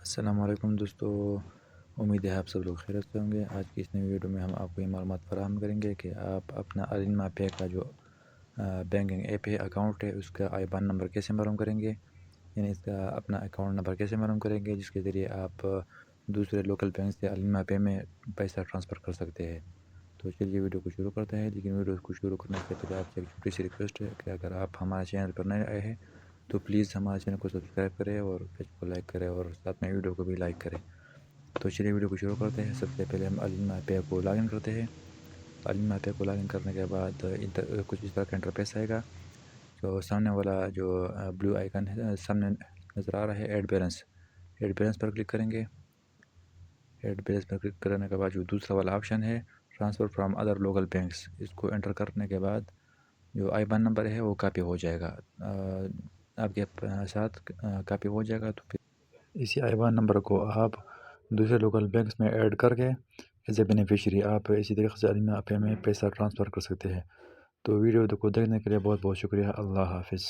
السلام علیکم دوستو، امید ہے آپ سب لوگ خیریت سے ہوں گے۔ آج کی اس نئی ویڈیو میں ہم آپ کو یہ معلومات فراہم کریں گے کہ آپ اپنا علما پے کا جو بینکنگ ایپ ہے، اکاؤنٹ ہے، اس کا آئی بان نمبر کیسے معلوم کریں گے، یعنی اس کا اپنا اکاؤنٹ نمبر کیسے معلوم کریں گے جس کے ذریعے آپ دوسرے لوکل بینک سے علما پے میں پیسہ ٹرانسفر کر سکتے ہیں۔ تو چلیے ویڈیو کو شروع کرتے ہیں، لیکن ویڈیو کو شروع کرنے سے پہلے آپ سے ایک چھوٹی سی ریکویسٹ ہے کہ اگر آپ ہمارے چینل پر نئے آئے ہیں تو پلیز ہمارے چینل کو سبسکرائب کریں اور پیج کو لائک کریں اور ساتھ میں ویڈیو کو بھی لائک کریں۔ تو چلیے ویڈیو کو شروع کرتے ہیں۔ سب سے پہلے ہم علما پے کو لاگ ان کرتے ہیں۔ علما پے کو لاگ ان کرنے کے بعد کچھ اس طرح کا انٹرفیس آئے گا۔ جو سامنے والا جو بلو آئیکن ہے سامنے نظر آ رہا ہے، ایڈ بیلنس پر کلک کریں گے۔ ایڈ بیلنس پر کلک کرنے کے بعد جو دوسرا والا آپشن ہے transfer from other local banks, اس کو انٹر کرنے کے بعد جو آئی بان نمبر ہے وہ کاپی ہو جائے گا، آپ کے ساتھ کاپی ہو جائے گا۔ تو پھر اسی آئی بان نمبر کو آپ دوسرے لوکل بینکس میں ایڈ کر کے ایز اے بینیفیشری آپ اسی طریقے سے علما پے میں پیسہ ٹرانسفر کر سکتے ہیں۔ تو ویڈیو کو دیکھنے کے لیے بہت بہت شکریہ۔ اللہ حافظ۔